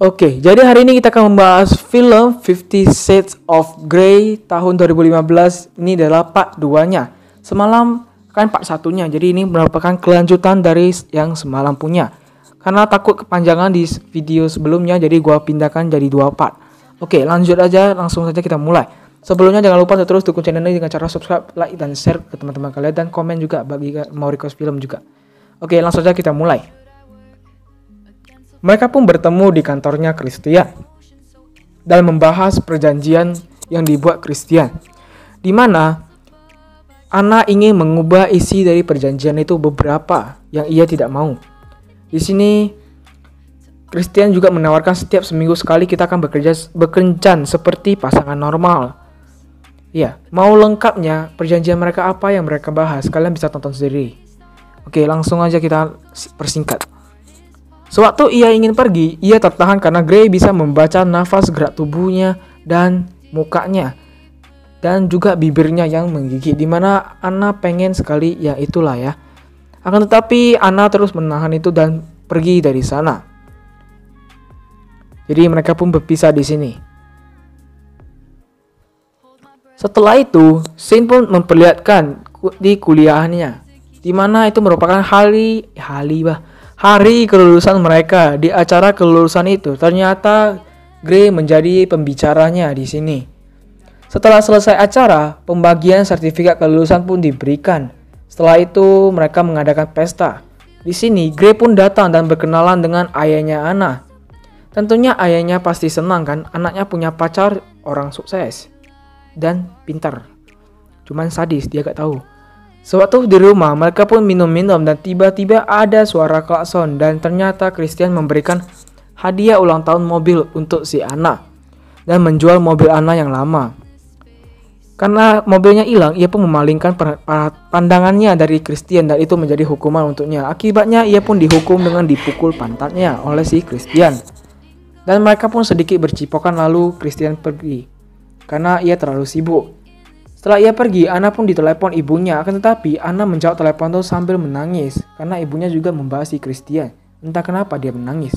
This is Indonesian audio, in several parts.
Oke, jadi hari ini kita akan membahas film 50 Shades of Grey tahun 2015. Ini adalah part 2-nya. Semalam kan part 1-nya. Jadi ini merupakan kelanjutan dari yang semalam punya. Karena takut kepanjangan di video sebelumnya, jadi gua pindahkan jadi 2 part. Oke, lanjut aja, langsung saja kita mulai. Sebelumnya jangan lupa terus dukung channel ini dengan cara subscribe, like, dan share ke teman-teman kalian, dan komen juga bagi mau request film juga. Oke, langsung saja kita mulai. Mereka pun bertemu di kantornya Christian dan membahas perjanjian yang dibuat Christian, di mana Anna ingin mengubah isi dari perjanjian itu beberapa yang ia tidak mau. Di sini Christian juga menawarkan setiap seminggu sekali kita akan berkencan seperti pasangan normal. Ya, mau lengkapnya perjanjian mereka apa yang mereka bahas, kalian bisa tonton sendiri. Oke, langsung aja kita persingkat. Sewaktu ia ingin pergi, ia tertahan karena Grey bisa membaca nafas gerak tubuhnya dan mukanya, dan juga bibirnya yang menggigit, dimana Anna pengen sekali ya itulah ya. Akan tetapi Anna terus menahan itu dan pergi dari sana. Jadi mereka pun berpisah di sini. Setelah itu, Shane pun memperlihatkan di kuliahnya, dimana itu merupakan hari kelulusan mereka. Di acara kelulusan itu, ternyata Grey menjadi pembicaranya di sini. Setelah selesai acara, pembagian sertifikat kelulusan pun diberikan. Setelah itu, mereka mengadakan pesta. Di sini, Grey pun datang dan berkenalan dengan ayahnya Anna. Tentunya ayahnya pasti senang kan, anaknya punya pacar orang sukses dan pintar. Cuman sadis, dia gak tahu. Sewaktu di rumah, mereka pun minum-minum dan tiba-tiba ada suara klakson, dan ternyata Christian memberikan hadiah ulang tahun mobil untuk si Anna dan menjual mobil Anna yang lama. Karena mobilnya hilang, ia pun memalingkan pandangannya dari Christian dan itu menjadi hukuman untuknya. Akibatnya ia pun dihukum dengan dipukul pantatnya oleh si Christian. Dan mereka pun sedikit bercipokan, lalu Christian pergi karena ia terlalu sibuk. Setelah ia pergi, Anna pun ditelepon ibunya. Akan tetapi Anna menjawab telepon itu sambil menangis karena ibunya juga membahas si Christian. Entah kenapa dia menangis.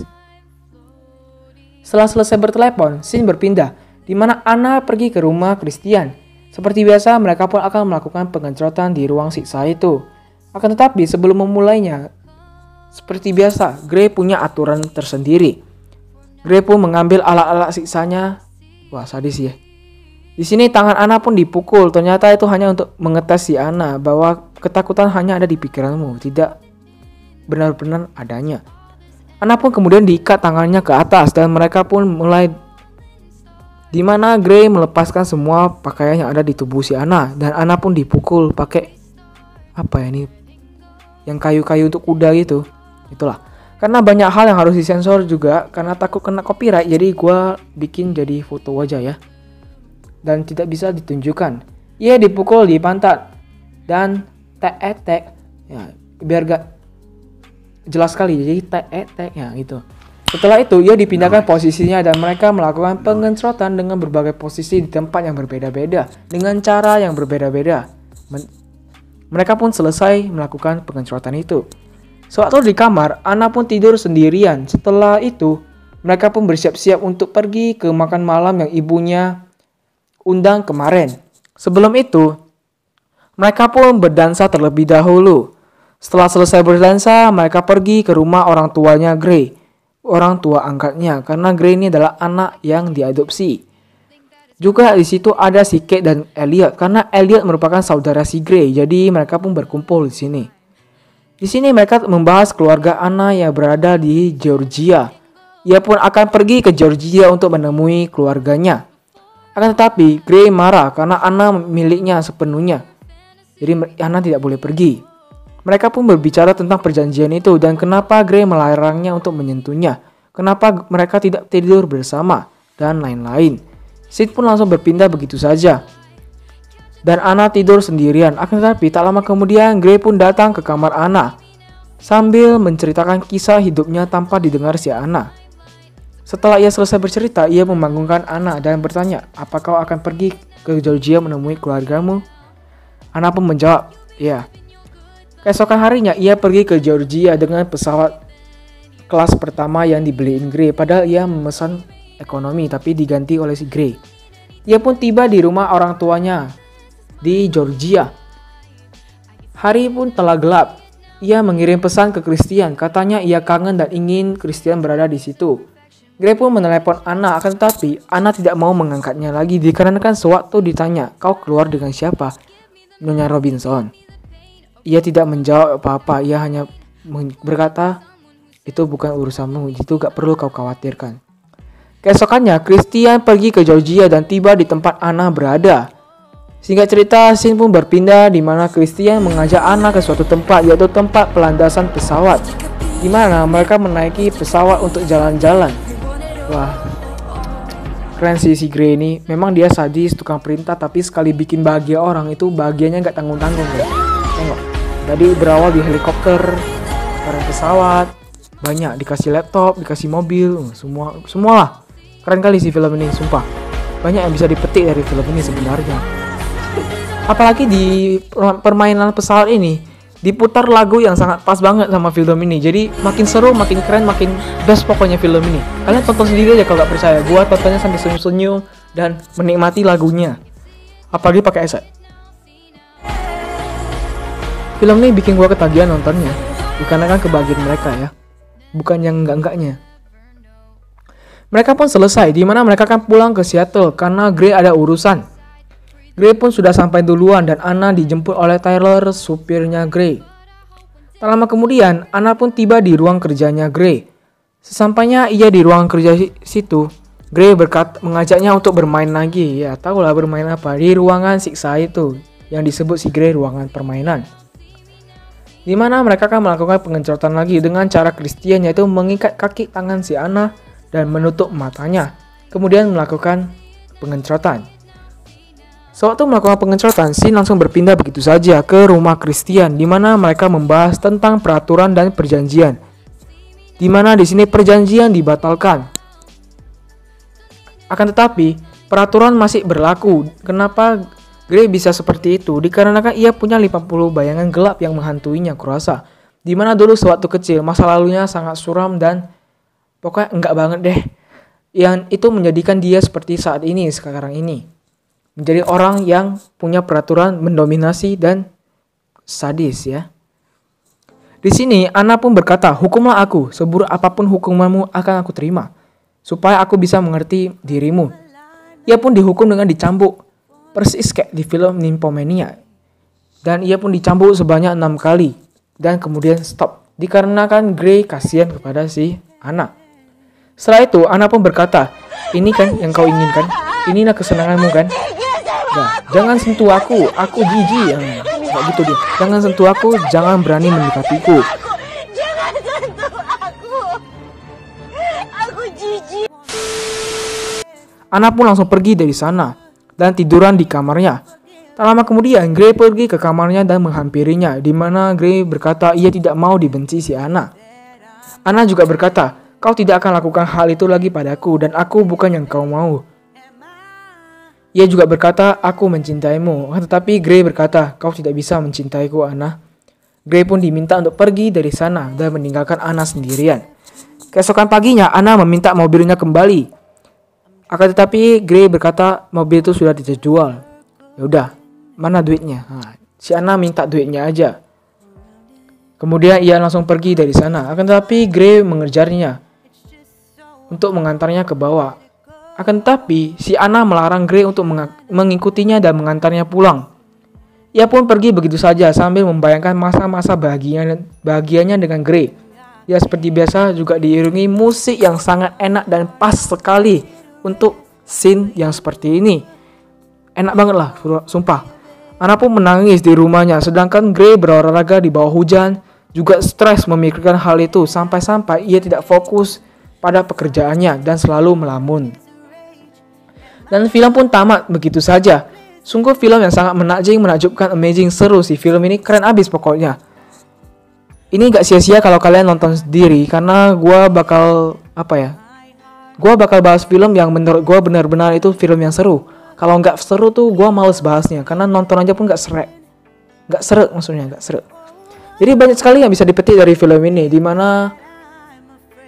Setelah selesai bertelepon, scene berpindah, di mana Anna pergi ke rumah Christian. Seperti biasa, mereka pun akan melakukan pengecotan di ruang siksa itu. Akan tetapi sebelum memulainya, seperti biasa, Grey punya aturan tersendiri. Grey pun mengambil alat-alat siksanya. Wah, sadis ya. Di sini tangan Anna pun dipukul. Ternyata itu hanya untuk mengetes si Anna bahwa ketakutan hanya ada di pikiranmu, tidak benar-benar adanya. Anna pun kemudian diikat tangannya ke atas dan mereka pun mulai, di mana Grey melepaskan semua pakaian yang ada di tubuh si Anna dan Anna pun dipukul pakai apa ya ini, yang kayu-kayu untuk kuda gitu. Itulah. Karena banyak hal yang harus disensor juga karena takut kena copyright, jadi gua bikin jadi foto wajah ya. Dan tidak bisa ditunjukkan. Ia dipukul di pantat dan tek ya, biar gak jelas sekali, jadi tek ya gitu. Setelah itu ia dipindahkan posisinya dan mereka melakukan pengecotan dengan berbagai posisi di tempat yang berbeda-beda dengan cara yang berbeda-beda. Mereka pun selesai melakukan pengecotan itu. Sewaktu di kamar, Anna pun tidur sendirian. Setelah itu mereka pun bersiap-siap untuk pergi ke makan malam yang ibunya undang kemarin. Sebelum itu, mereka pun berdansa terlebih dahulu. Setelah selesai berdansa, mereka pergi ke rumah orang tuanya Grey, orang tua angkatnya, karena Grey ini adalah anak yang diadopsi. Juga di situ ada si Kate dan Elliot, karena Elliot merupakan saudara si Grey. Jadi mereka pun berkumpul di sini. Di sini mereka membahas keluarga Anna yang berada di Georgia. Ia pun akan pergi ke Georgia untuk menemui keluarganya. Akan tetapi Grey marah karena Anna miliknya sepenuhnya. Jadi Anna tidak boleh pergi. Mereka pun berbicara tentang perjanjian itu dan kenapa Grey melarangnya untuk menyentuhnya. Kenapa mereka tidak tidur bersama dan lain-lain. Sid pun langsung berpindah begitu saja. Dan Anna tidur sendirian. Akan tetapi tak lama kemudian Grey pun datang ke kamar Anna sambil menceritakan kisah hidupnya tanpa didengar si Anna. Setelah ia selesai bercerita, ia membangunkan Anna dan bertanya, "Apa kau akan pergi ke Georgia menemui keluargamu?" Anna pun menjawab, "Ya." Keesokan harinya ia pergi ke Georgia dengan pesawat kelas pertama yang dibeliin Gray, padahal ia memesan ekonomi tapi diganti oleh si Gray. Ia pun tiba di rumah orang tuanya di Georgia. Hari pun telah gelap. Ia mengirim pesan ke Christian, katanya ia kangen dan ingin Christian berada di situ. Gray pun menelepon Anna, akan tetapi Anna tidak mau mengangkatnya lagi dikarenakan sewaktu ditanya, "Kau keluar dengan siapa?" Nyonya Robinson. Ia tidak menjawab apa-apa, ia hanya berkata, "Itu bukan urusanmu, itu gak perlu kau khawatirkan." Keesokannya, Christian pergi ke Georgia dan tiba di tempat Anna berada. Singkat cerita, scene pun berpindah di mana Christian mengajak Anna ke suatu tempat, yaitu tempat pelandasan pesawat, di mana mereka menaiki pesawat untuk jalan-jalan. Wah, keren sih si Gray ini. Memang dia sadis, tukang perintah, tapi sekali bikin bahagia orang itu bahagianya nggak tanggung-tanggung ya. Tengok, tadi berawal di helikopter, sekarang pesawat, banyak dikasih laptop, dikasih mobil, semua lah. Keren kali sih film ini, sumpah. Banyak yang bisa dipetik dari film ini sebenarnya. Apalagi di permainan pesawat ini diputar lagu yang sangat pas banget sama film ini. Jadi makin seru, makin keren, makin best pokoknya film ini. Kalian tonton sendiri aja kalau gak percaya. Gua tontonnya sambil senyum-senyum dan menikmati lagunya. Apalagi pakai headset. Film ini bikin gua ketagihan nontonnya. Dikarenakan kebahagiaan mereka ya. Bukan yang enggak-enggaknya. Mereka pun selesai, di mana mereka akan pulang ke Seattle karena Gray ada urusan. Gray pun sudah sampai duluan dan Anna dijemput oleh Tyler, supirnya Gray. Tak lama kemudian, Anna pun tiba di ruang kerjanya Gray. Sesampainya ia di ruang kerja situ, Gray mengajaknya untuk bermain lagi. Ya, tahulah bermain apa, di ruangan siksa itu, yang disebut si Gray ruangan permainan. Di mana mereka akan melakukan pengencotan lagi dengan cara Christian, yaitu mengikat kaki tangan si Anna dan menutup matanya. Kemudian melakukan pengencotan. Sewaktu melakukan pengencotan, scene langsung berpindah begitu saja ke rumah Christian, di mana mereka membahas tentang peraturan dan perjanjian. Di mana di sini perjanjian dibatalkan. Akan tetapi, peraturan masih berlaku. Kenapa Gray bisa seperti itu? Dikarenakan ia punya 50 bayangan gelap yang menghantuinya, kurasa. Di mana dulu sewaktu kecil, masa lalunya sangat suram dan pokoknya enggak banget deh. Yang itu menjadikan dia seperti saat ini, sekarang ini. Menjadi orang yang punya peraturan, mendominasi dan sadis ya. Di sini Anna pun berkata, "Hukumlah aku, seburuk apapun hukumanmu akan aku terima, supaya aku bisa mengerti dirimu." Ia pun dihukum dengan dicambuk, persis kayak di film Nymphomania. Dan ia pun dicambuk sebanyak 6 kali dan kemudian stop, dikarenakan Gray kasihan kepada si Anna. Setelah itu Anna pun berkata, "Ini kan yang kau inginkan, inilah kesenanganmu kan? Nah, jangan sentuh aku jijik." Gak gitu dia. "Jangan sentuh aku, jangan berani mendekatiku. Jangan sentuh aku jijik." Anna pun langsung pergi dari sana dan tiduran di kamarnya. Tak lama kemudian, Gray pergi ke kamarnya dan menghampirinya, di mana Gray berkata ia tidak mau dibenci si Anna. Anna juga berkata, "Kau tidak akan lakukan hal itu lagi padaku dan aku bukan yang kau mau." Ia juga berkata, "Aku mencintaimu." Tetapi Gray berkata, "Kau tidak bisa mencintaiku, Anna." Gray pun diminta untuk pergi dari sana dan meninggalkan Anna sendirian. Keesokan paginya, Anna meminta mobilnya kembali. Akan tetapi Gray berkata mobil itu sudah dijual. Ya udah, mana duitnya? Si Anna minta duitnya aja. Kemudian ia langsung pergi dari sana. Akan tetapi Gray mengejarnya untuk mengantarnya ke bawah. Akan tetapi si Anna melarang Gray untuk mengikutinya dan mengantarnya pulang. Ia pun pergi begitu saja sambil membayangkan masa-masa bahagianya dengan Gray. Ya seperti biasa juga diiringi musik yang sangat enak dan pas sekali untuk scene yang seperti ini. Enak banget lah, sumpah. Anna pun menangis di rumahnya, sedangkan Gray berolahraga di bawah hujan, juga stres memikirkan hal itu sampai-sampai ia tidak fokus pada pekerjaannya dan selalu melamun. Dan film pun tamat begitu saja. Sungguh film yang sangat menakjubkan, amazing, seru sih. Film ini keren abis pokoknya. Ini gak sia-sia kalau kalian nonton sendiri, karena gue bakal bahas film yang menurut gue benar-benar itu film yang seru. Kalau nggak seru tuh gue males bahasnya, karena nonton aja pun nggak seret. Jadi banyak sekali yang bisa dipetik dari film ini, dimana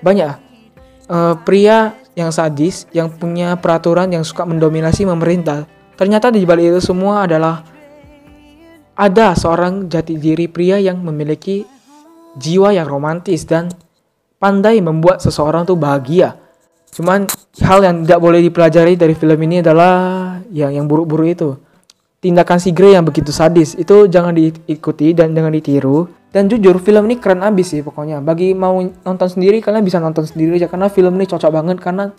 banyak pria yang sadis, yang punya peraturan, yang suka mendominasi memerintah. Ternyata di balik itu semua adalah ada seorang jati diri pria yang memiliki jiwa yang romantis dan pandai membuat seseorang tuh bahagia. Cuman hal yang tidak boleh dipelajari dari film ini adalah yang buruk-buruk itu. Tindakan si Grey yang begitu sadis itu jangan diikuti dan jangan ditiru. Dan jujur film ini keren abis sih pokoknya. Bagi mau nonton sendiri, kalian bisa nonton sendiri aja karena film ini cocok banget karena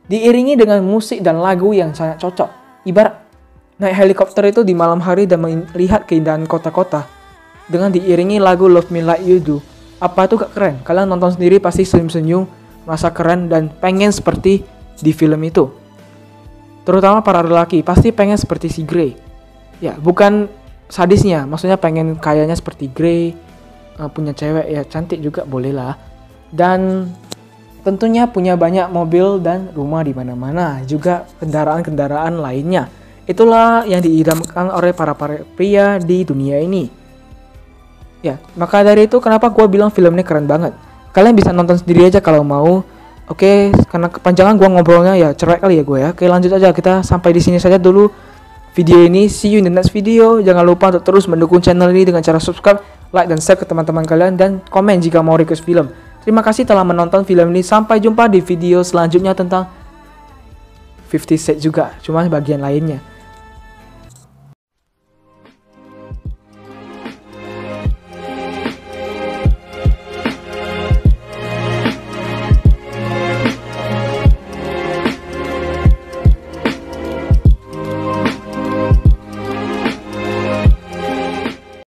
diiringi dengan musik dan lagu yang sangat cocok. Ibarat naik helikopter itu di malam hari dan melihat keindahan kota-kota dengan diiringi lagu Love Me Like You Do. Apa itu gak keren? Kalian nonton sendiri pasti senyum-senyum, merasa keren dan pengen seperti di film itu. Terutama para lelaki pasti pengen seperti si Grey. Ya, bukan sadisnya, maksudnya pengen kayaknya seperti Grey, punya cewek ya cantik juga boleh lah. Dan tentunya punya banyak mobil dan rumah di mana-mana, juga kendaraan-kendaraan lainnya. Itulah yang diidamkan oleh para pria di dunia ini. Ya, maka dari itu kenapa gue bilang film ini keren banget. Kalian bisa nonton sendiri aja kalau mau. Oke, karena kepanjangan gue ngobrolnya ya cerai kali ya gue ya. Oke, lanjut aja, kita sampai di sini saja dulu video ini. See you in the next video. Jangan lupa untuk terus mendukung channel ini dengan cara subscribe, like dan share ke teman-teman kalian dan komen jika mau request film. Terima kasih telah menonton film ini. Sampai jumpa di video selanjutnya tentang 50 Shades juga, cuma bagian lainnya.